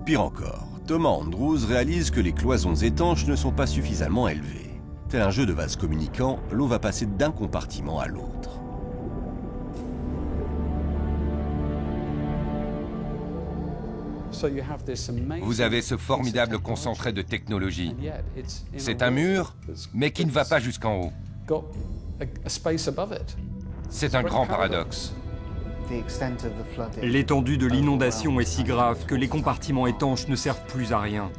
Pire encore, Thomas Andrews réalise que les cloisons étanches ne sont pas suffisamment élevées. Tel un jeu de vases communicants, l'eau va passer d'un compartiment à l'autre. Vous avez ce formidable concentré de technologie. C'est un mur, mais qui ne va pas jusqu'en haut. C'est un grand paradoxe. L'étendue de l'inondation est si grave que les compartiments étanches ne servent plus à rien.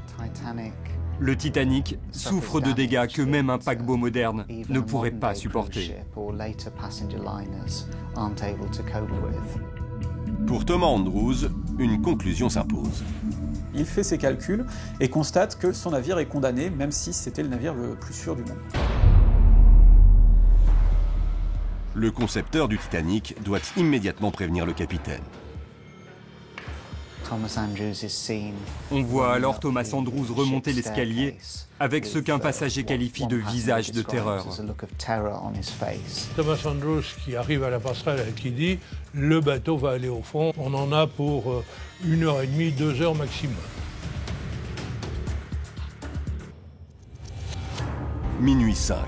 Le Titanic souffre de dégâts que même un paquebot moderne ne pourrait pas supporter. Pour Thomas Andrews, une conclusion s'impose. Il fait ses calculs et constate que son navire est condamné, même si c'était le navire le plus sûr du monde. Le concepteur du Titanic doit immédiatement prévenir le capitaine. On voit alors Thomas Andrews remonter l'escalier avec ce qu'un passager qualifie de visage de terreur. Thomas Andrews qui arrive à la passerelle et qui dit « Le bateau va aller au fond, on en a pour 1h30, 2 heures maximum ». Minuit 5.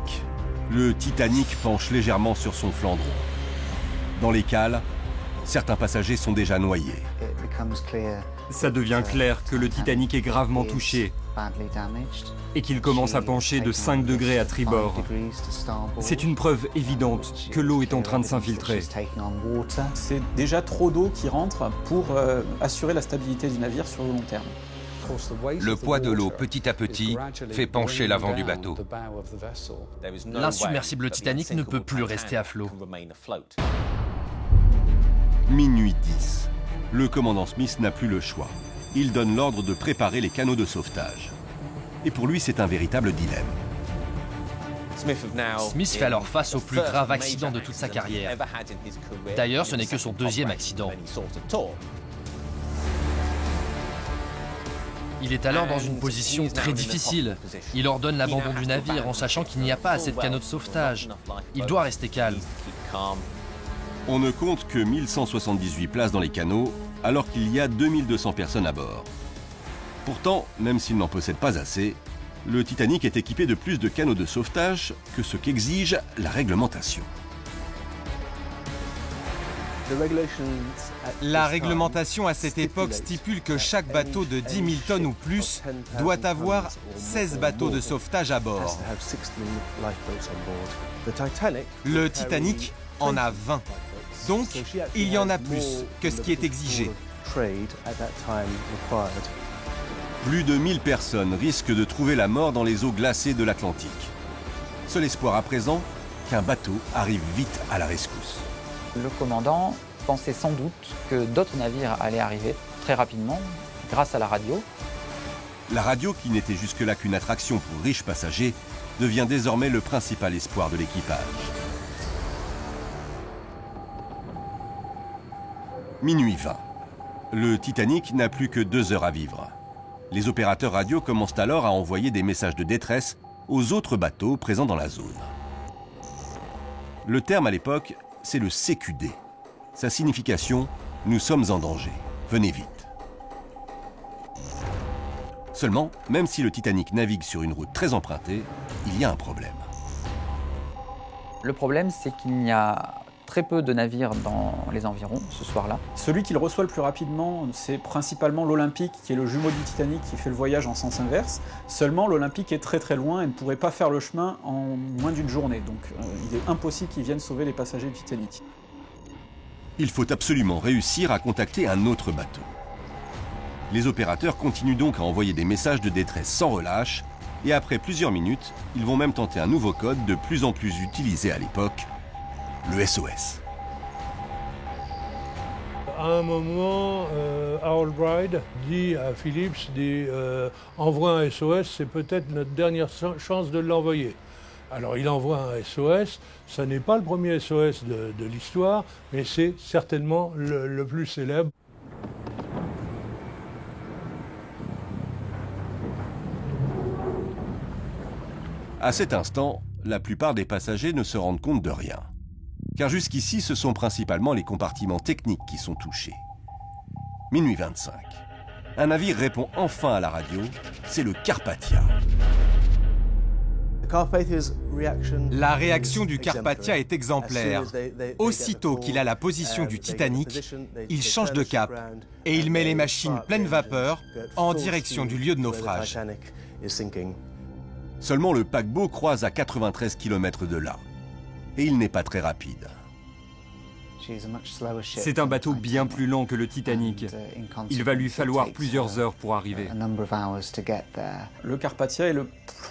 Le Titanic penche légèrement sur son flanc droit. Dans les cales, certains passagers sont déjà noyés. Ça devient clair que le Titanic est gravement touché et qu'il commence à pencher de 5 degrés à tribord. C'est une preuve évidente que l'eau est en train de s'infiltrer. C'est déjà trop d'eau qui rentre pour assurer la stabilité du navire sur le long terme. Le poids de l'eau, petit à petit, fait pencher l'avant du bateau. L'insubmersible Titanic ne peut plus rester à flot. Minuit 10. Le commandant Smith n'a plus le choix. Il donne l'ordre de préparer les canaux de sauvetage. Et pour lui, c'est un véritable dilemme. Smith fait alors face au plus grave accident de toute sa carrière. D'ailleurs, ce n'est que son 2e accident. Il est alors dans une position très difficile. Il ordonne l'abandon du navire en sachant qu'il n'y a pas assez de canaux de sauvetage. Il doit rester calme. On ne compte que 1178 places dans les canaux, alors qu'il y a 2200 personnes à bord. Pourtant, même s'il n'en possède pas assez, le Titanic est équipé de plus de canaux de sauvetage que ce qu'exige la réglementation. La réglementation à cette époque stipule que chaque bateau de 10 000 tonnes ou plus doit avoir 16 bateaux de sauvetage à bord. Le Titanic en a 20. Donc, il y en a plus que ce qui est exigé. Plus de 1000 personnes risquent de trouver la mort dans les eaux glacées de l'Atlantique. Seul espoir à présent, qu'un bateau arrive vite à la rescousse. Le commandant pensait sans doute que d'autres navires allaient arriver très rapidement grâce à la radio. La radio, qui n'était jusque-là qu'une attraction pour riches passagers, devient désormais le principal espoir de l'équipage. Minuit 20. Le Titanic n'a plus que 2 heures à vivre. Les opérateurs radio commencent alors à envoyer des messages de détresse aux autres bateaux présents dans la zone. Le terme à l'époque, c'est le CQD. Sa signification, nous sommes en danger, venez vite. Seulement, même si le Titanic navigue sur une route très empruntée, il y a un problème. Le problème, c'est qu'il n'y a très peu de navires dans les environs ce soir-là. Celui qui le reçoit le plus rapidement, c'est principalement l'Olympique, qui est le jumeau du Titanic, qui fait le voyage en sens inverse. Seulement, l'Olympique est très très loin et ne pourrait pas faire le chemin en moins d'une journée. Donc il est impossible qu'ils viennent sauver les passagers du Titanic. Il faut absolument réussir à contacter un autre bateau. Les opérateurs continuent donc à envoyer des messages de détresse sans relâche, et après plusieurs minutes, ils vont même tenter un nouveau code de plus en plus utilisé à l'époque, le SOS. À un moment, Harold Bride dit à Phillips, envoie un SOS, c'est peut-être notre dernière chance de l'envoyer. Alors il envoie un SOS, ça n'est pas le premier SOS de l'histoire, mais c'est certainement le plus célèbre. À cet instant, la plupart des passagers ne se rendent compte de rien. Car jusqu'ici, ce sont principalement les compartiments techniques qui sont touchés. Minuit 25. Un navire répond enfin à la radio, c'est le Carpathia. La réaction du Carpathia est exemplaire. Aussitôt qu'il a la position du Titanic, il change de cap et il met les machines pleines vapeur en direction du lieu de naufrage. Seulement le paquebot croise à 93 km de là. Et il n'est pas très rapide. C'est un bateau bien plus lent que le Titanic. Il va lui falloir plusieurs heures pour arriver. Le Carpathia est le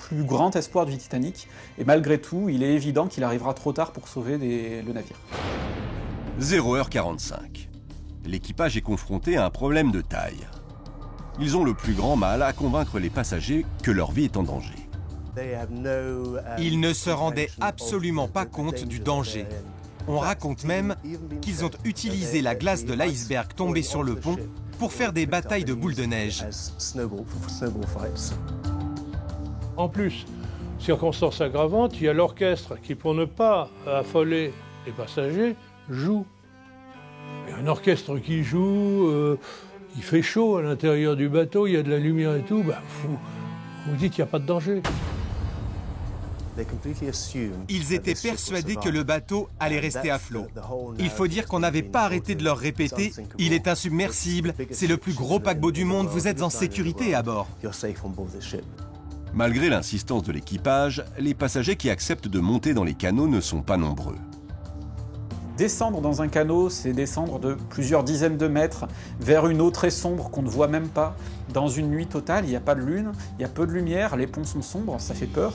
plus grand espoir du Titanic, et malgré tout, il est évident qu'il arrivera trop tard pour sauver le navire. 0h45. L'équipage est confronté à un problème de taille. Ils ont le plus grand mal à convaincre les passagers que leur vie est en danger. Ils ne se rendaient absolument pas compte du danger. On raconte même qu'ils ont utilisé la glace de l'iceberg tombée sur le pont pour faire des batailles de boules de neige. En plus, circonstance aggravante, il y a l'orchestre qui, pour ne pas affoler les passagers, joue. Et un orchestre qui joue, il fait chaud à l'intérieur du bateau, il y a de la lumière et tout, vous dites qu'il n'y a pas de danger. Ils étaient persuadés que le bateau allait rester à flot. Il faut dire qu'on n'avait pas arrêté de leur répéter « Il est insubmersible, c'est le plus gros paquebot du monde, vous êtes en sécurité à bord ». Malgré l'insistance de l'équipage, les passagers qui acceptent de monter dans les canaux ne sont pas nombreux. Descendre dans un canot, c'est descendre de plusieurs dizaines de mètres vers une eau très sombre qu'on ne voit même pas. Dans une nuit totale, il n'y a pas de lune, il y a peu de lumière, les ponts sont sombres, ça fait peur.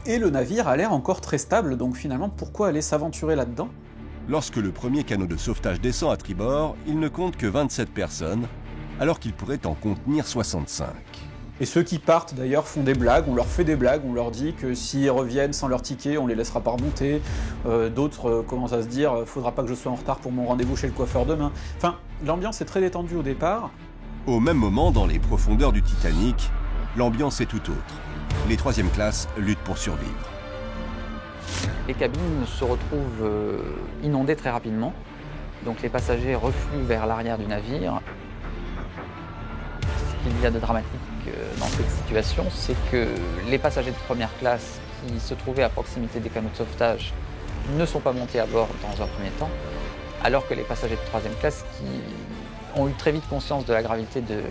Et le navire a l'air encore très stable, donc finalement, pourquoi aller s'aventurer là-dedans? Lorsque le premier canot de sauvetage descend à tribord, il ne compte que 27 personnes, alors qu'il pourrait en contenir 65. Et ceux qui partent d'ailleurs font des blagues, on leur fait des blagues, on leur dit que s'ils reviennent sans leur ticket, on les laissera pas remonter. D'autres commencent à se dire, faudra pas que je sois en retard pour mon rendez-vous chez le coiffeur demain. Enfin, l'ambiance est très détendue au départ. Au même moment, dans les profondeurs du Titanic, l'ambiance est tout autre. Les 3e classes luttent pour survivre. Les cabines se retrouvent inondées très rapidement. Donc les passagers refluent vers l'arrière du navire. Ce qu'il y a de dramatique dans cette situation, c'est que les passagers de première classe qui se trouvaient à proximité des canaux de sauvetage ne sont pas montés à bord dans un premier temps, alors que les passagers de 3e classe qui ont eu très vite conscience de la gravité de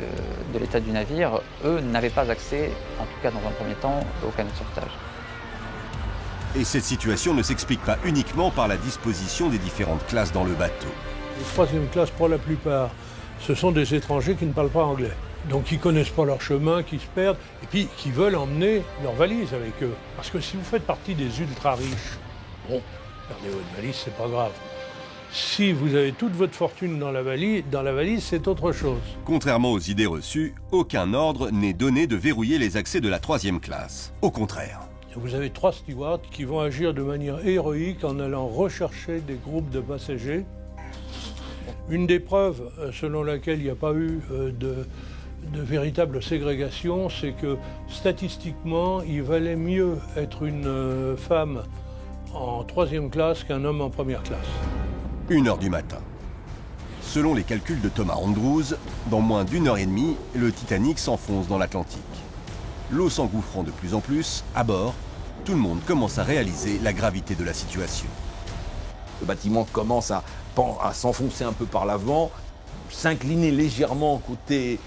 l'état du navire, eux n'avaient pas accès, en tout cas dans un premier temps, aux canaux de sauvetage. Et cette situation ne s'explique pas uniquement par la disposition des différentes classes dans le bateau. Les 3e classes, pour la plupart, ce sont des étrangers qui ne parlent pas anglais. Donc qui ne connaissent pas leur chemin, qui se perdent, et puis qui veulent emmener leurs valises avec eux. Parce que si vous faites partie des ultra-riches, bon, perdez votre valise, c'est pas grave. Si vous avez toute votre fortune dans la valise, c'est autre chose. Contrairement aux idées reçues, aucun ordre n'est donné de verrouiller les accès de la 3e classe. Au contraire. Vous avez 3 stewards qui vont agir de manière héroïque en allant rechercher des groupes de passagers. Une des preuves selon laquelle il n'y a pas eu de véritable ségrégation, c'est que statistiquement, il valait mieux être une femme en 3e classe qu'un homme en 1re classe. 1h du matin. Selon les calculs de Thomas Andrews, dans moins d'1h30, le Titanic s'enfonce dans l'Atlantique. L'eau s'engouffrant de plus en plus, à bord, tout le monde commence à réaliser la gravité de la situation. Le bâtiment commence à s'enfoncer un peu par l'avant, s'incliner légèrement côté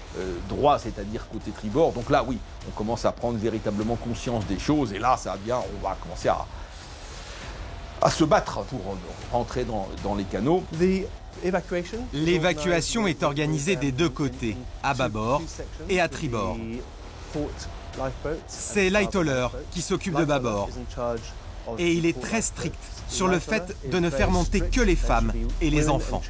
droit, c'est-à-dire côté tribord. Donc là, oui, on commence à prendre véritablement conscience des choses. Et là, ça vient, on va commencer à se battre pour rentrer dans les canaux. L'évacuation est organisée des 2 côtés, à bâbord et à tribord. C'est Lightoller qui s'occupe de bâbord. Et il est très strict sur le fait de ne faire monter que les femmes et les enfants.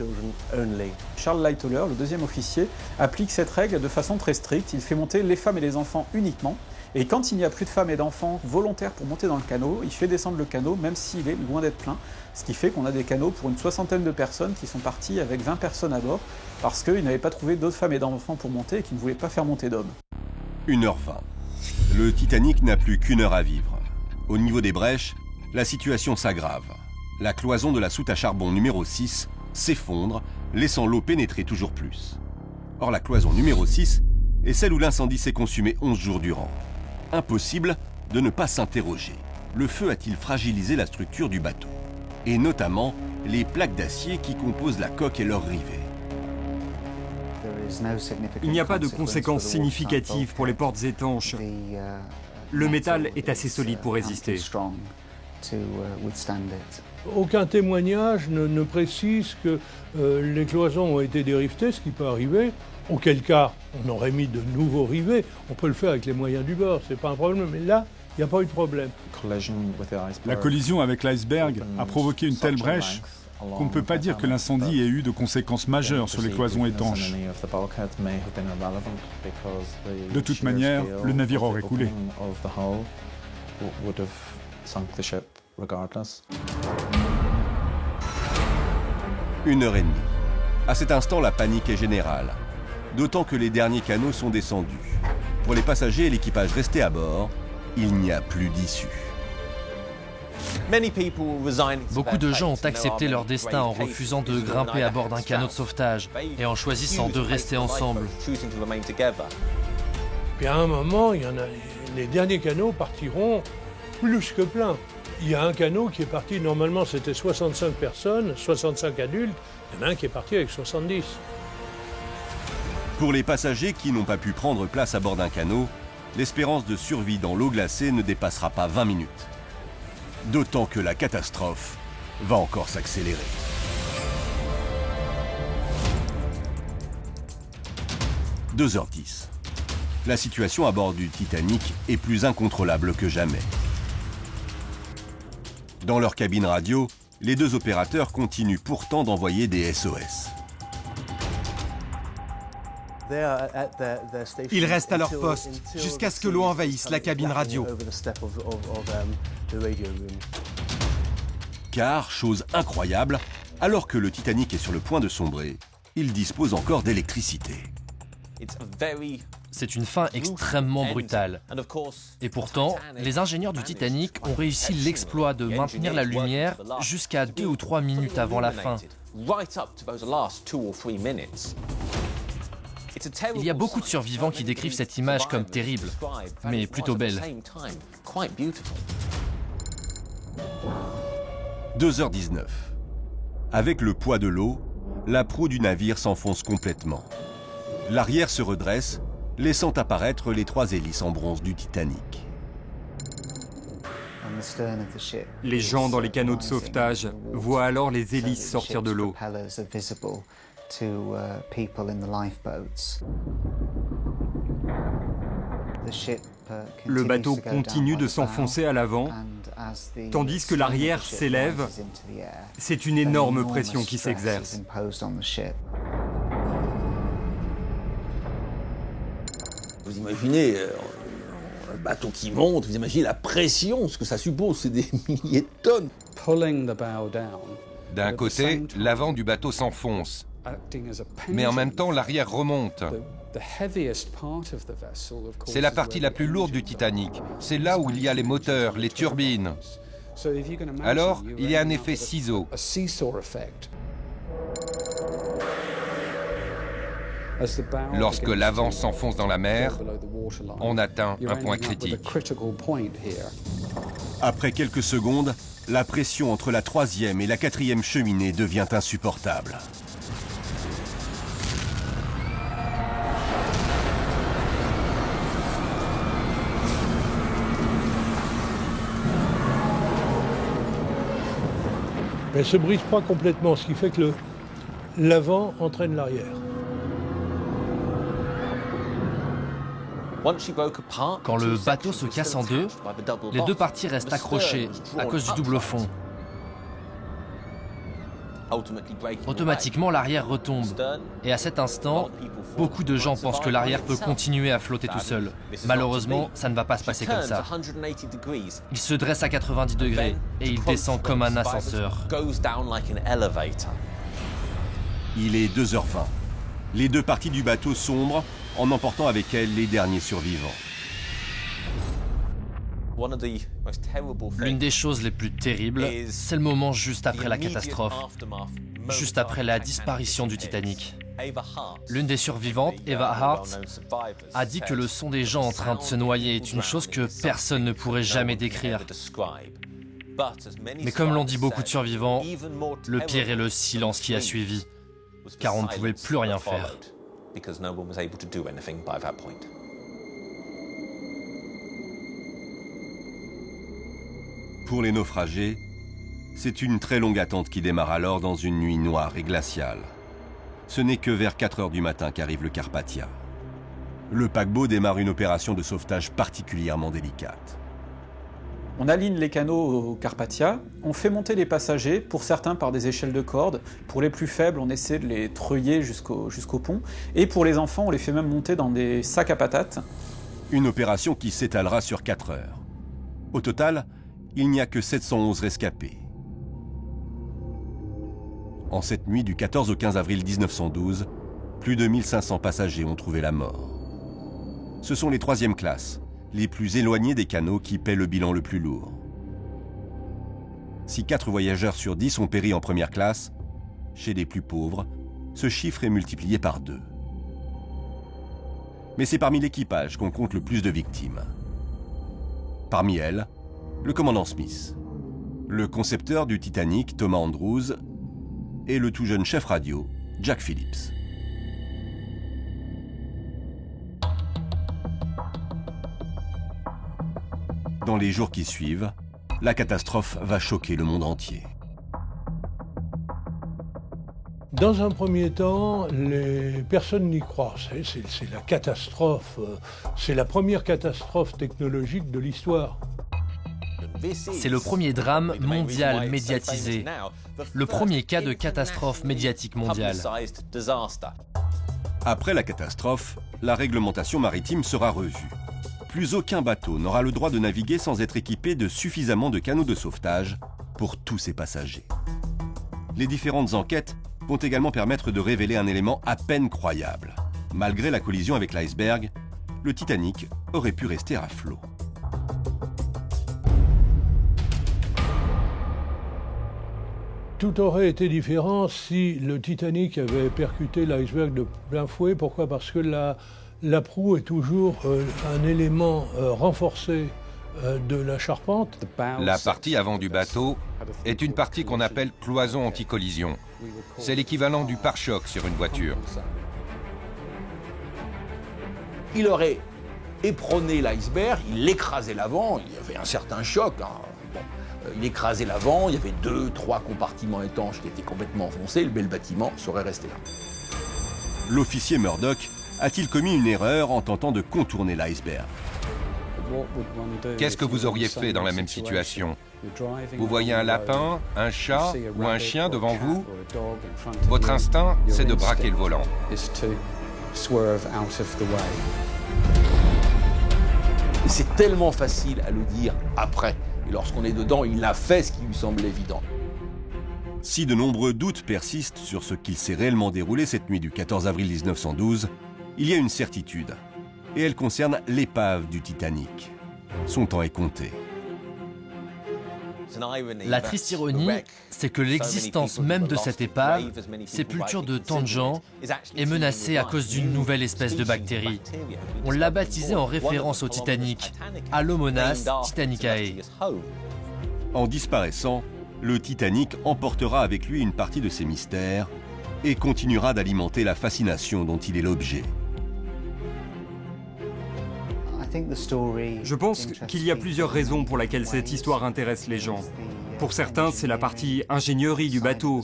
Charles Lightoller, le 2e officier, applique cette règle de façon très stricte. Il fait monter les femmes et les enfants uniquement. Et quand il n'y a plus de femmes et d'enfants volontaires pour monter dans le canot, il fait descendre le canot même s'il est loin d'être plein. Ce qui fait qu'on a des canots pour une 60aine de personnes qui sont partis avec 20 personnes à bord parce qu'ils n'avaient pas trouvé d'autres femmes et d'enfants pour monter et qu'ils ne voulaient pas faire monter d'hommes. 1h20. Le Titanic n'a plus qu'1 heure à vivre. Au niveau des brèches, la situation s'aggrave. La cloison de la soute à charbon numéro 6 s'effondre, laissant l'eau pénétrer toujours plus. Or, la cloison numéro 6 est celle où l'incendie s'est consumé 11 jours durant. Impossible de ne pas s'interroger. Le feu a-t-il fragilisé la structure du bateau? Et notamment les plaques d'acier qui composent la coque et leurs rivets. Il n'y a pas de conséquences significatives pour les portes étanches. Le métal est assez solide pour résister. Aucun témoignage ne précise que les cloisons ont été dérivetées, ce qui peut arriver. Auquel cas, on aurait mis de nouveaux rivets. On peut le faire avec les moyens du bord, c'est pas un problème. Mais là, il n'y a pas eu de problème. La collision avec l'iceberg a provoqué une telle brèche qu'on ne peut pas dire que l'incendie ait eu de conséquences majeures sur les cloisons étanches. De toute manière, le navire aurait coulé. 1h30. À cet instant, la panique est générale. D'autant que les derniers canots sont descendus. Pour les passagers et l'équipage restés à bord, il n'y a plus d'issue. Beaucoup de gens ont accepté leur destin en refusant de grimper à bord d'un canot de sauvetage et en choisissant de rester ensemble. Puis à un moment, les derniers canots partiront plus que plein. Il y a un canot qui est parti, normalement c'était 65 personnes, 65 adultes, il y en a un qui est parti avec 70. Pour les passagers qui n'ont pas pu prendre place à bord d'un canot, l'espérance de survie dans l'eau glacée ne dépassera pas 20 minutes. D'autant que la catastrophe va encore s'accélérer. « 2h10. La situation à bord du Titanic est plus incontrôlable que jamais. Dans leur cabine radio, les 2 opérateurs continuent pourtant d'envoyer des SOS. Ils restent à leur poste jusqu'à ce que l'eau envahisse la cabine radio. Car, chose incroyable, alors que le Titanic est sur le point de sombrer, il dispose encore d'électricité. C'est une fin extrêmement brutale. Et pourtant, les ingénieurs du Titanic ont réussi l'exploit de maintenir la lumière jusqu'à 2 ou 3 minutes avant la fin. Il y a beaucoup de survivants qui décrivent cette image comme terrible, mais plutôt belle. 2h19. Avec le poids de l'eau, la proue du navire s'enfonce complètement. L'arrière se redresse, laissant apparaître les 3 hélices en bronze du Titanic. Les gens dans les canaux de sauvetage voient alors les hélices sortir de l'eau. Le bateau continue de s'enfoncer à l'avant, tandis que l'arrière s'élève. C'est une énorme pression qui s'exerce. Vous imaginez un bateau qui monte, vous imaginez la pression, ce que ça suppose, c'est des milliers de tonnes. D'un côté, l'avant du bateau s'enfonce, mais en même temps, l'arrière remonte. C'est la partie la plus lourde du Titanic. C'est là où il y a les moteurs, les turbines. Alors, il y a un effet ciseau. Lorsque l'avant s'enfonce dans la mer, on atteint un point critique. Après quelques secondes, la pression entre la 3e et la 4e cheminée devient insupportable. Elle ne se brise pas complètement, ce qui fait que l'avant entraîne l'arrière. Quand le bateau se casse en deux, les 2 parties restent accrochées à cause du double fond. Automatiquement, l'arrière retombe. Et à cet instant, beaucoup de gens pensent que l'arrière peut continuer à flotter tout seul. Malheureusement, ça ne va pas se passer comme ça. Il se dresse à 90 degrés et il descend comme un ascenseur. Il est 2h20. Les 2 parties du bateau sombrent en emportant avec elles les derniers survivants. L'une des choses les plus terribles, c'est le moment juste après la catastrophe, juste après la disparition du Titanic. L'une des survivantes, Eva Hart, a dit que le son des gens en train de se noyer est une chose que personne ne pourrait jamais décrire. Mais comme l'ont dit beaucoup de survivants, le pire est le silence qui a suivi, car on ne pouvait plus rien faire. Pour les naufragés, c'est une très longue attente qui démarre alors dans une nuit noire et glaciale. Ce n'est que vers 4h du matin qu'arrive le Carpathia. Le paquebot démarre une opération de sauvetage particulièrement délicate. On aligne les canaux au Carpathia, on fait monter les passagers, pour certains par des échelles de corde, pour les plus faibles on essaie de les treuiller jusqu'au pont, et pour les enfants on les fait même monter dans des sacs à patates. Une opération qui s'étalera sur 4 heures. Au total, il n'y a que 711 rescapés. En cette nuit du 14 au 15 avril 1912, plus de 1500 passagers ont trouvé la mort. Ce sont les 3e classes, les plus éloignés des canaux qui paient le bilan le plus lourd. Si 4 voyageurs sur 10 ont péri en première classe, chez les plus pauvres, ce chiffre est multiplié par 2. Mais c'est parmi l'équipage qu'on compte le plus de victimes. Parmi elles, le commandant Smith, le concepteur du Titanic, Thomas Andrews, et le tout jeune chef radio, Jack Phillips. Dans les jours qui suivent, la catastrophe va choquer le monde entier. Dans un premier temps, les personnes n'y croient. C'est la catastrophe, c'est la première catastrophe technologique de l'histoire. C'est le premier drame mondial médiatisé, le premier cas de catastrophe médiatique mondiale. Après la catastrophe, la réglementation maritime sera revue. Plus aucun bateau n'aura le droit de naviguer sans être équipé de suffisamment de canaux de sauvetage pour tous ses passagers. Les différentes enquêtes vont également permettre de révéler un élément à peine croyable. Malgré la collision avec l'iceberg, le Titanic aurait pu rester à flot. Tout aurait été différent si le Titanic avait percuté l'iceberg de plein fouet. Pourquoi? Parce que la proue est toujours un élément renforcé de la charpente. La partie avant du bateau est une partie qu'on appelle cloison anti-collision. C'est l'équivalent du pare-choc sur une voiture. Il aurait éperonné l'iceberg, il écrasait l'avant, il y avait un certain choc. Hein. Bon, il écrasait l'avant, il y avait 2-3 compartiments étanches qui étaient complètement enfoncés, le bel bâtiment serait resté là. L'officier Murdoch a-t-il commis une erreur en tentant de contourner l'iceberg? Qu'est-ce que vous auriez fait dans la même situation? Vous voyez un lapin, un chat ou un chien devant vous? Votre instinct, c'est de braquer le volant. C'est tellement facile à le dire après. Et lorsqu'on est dedans, il a fait ce qui lui semble évident. Si de nombreux doutes persistent sur ce qu'il s'est réellement déroulé cette nuit du 14 avril 1912, il y a une certitude. Et elle concerne l'épave du Titanic. Son temps est compté. La triste ironie, c'est que l'existence même de cette épave, sépulture de tant de gens, est menacée à cause d'une nouvelle espèce de bactérie. On l'a baptisée en référence au Titanic, Alomonas titanicae. En disparaissant, le Titanic emportera avec lui une partie de ses mystères et continuera d'alimenter la fascination dont il est l'objet. Je pense qu'il y a plusieurs raisons pour lesquelles cette histoire intéresse les gens. Pour certains, c'est la partie ingénierie du bateau,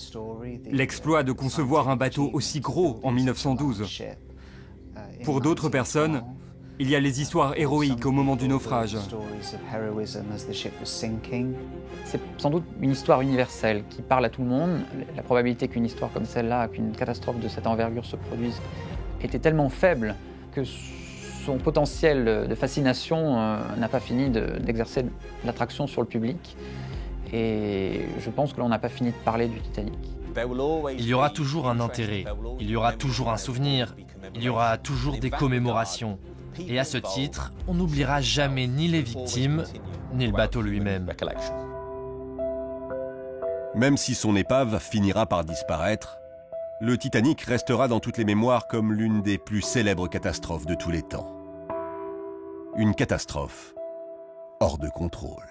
l'exploit de concevoir un bateau aussi gros en 1912. Pour d'autres personnes, il y a les histoires héroïques au moment du naufrage. C'est sans doute une histoire universelle qui parle à tout le monde. La probabilité qu'une histoire comme celle-là, qu'une catastrophe de cette envergure se produise, était tellement faible que son potentiel de fascination n'a pas fini d'exercer l'attraction sur le public. Et je pense que l'on n'a pas fini de parler du Titanic. Il y aura toujours un intérêt, il y aura toujours un souvenir, il y aura toujours des commémorations. Et à ce titre, on n'oubliera jamais ni les victimes, ni le bateau lui-même. Même si son épave finira par disparaître, le Titanic restera dans toutes les mémoires comme l'une des plus célèbres catastrophes de tous les temps. Une catastrophe hors de contrôle.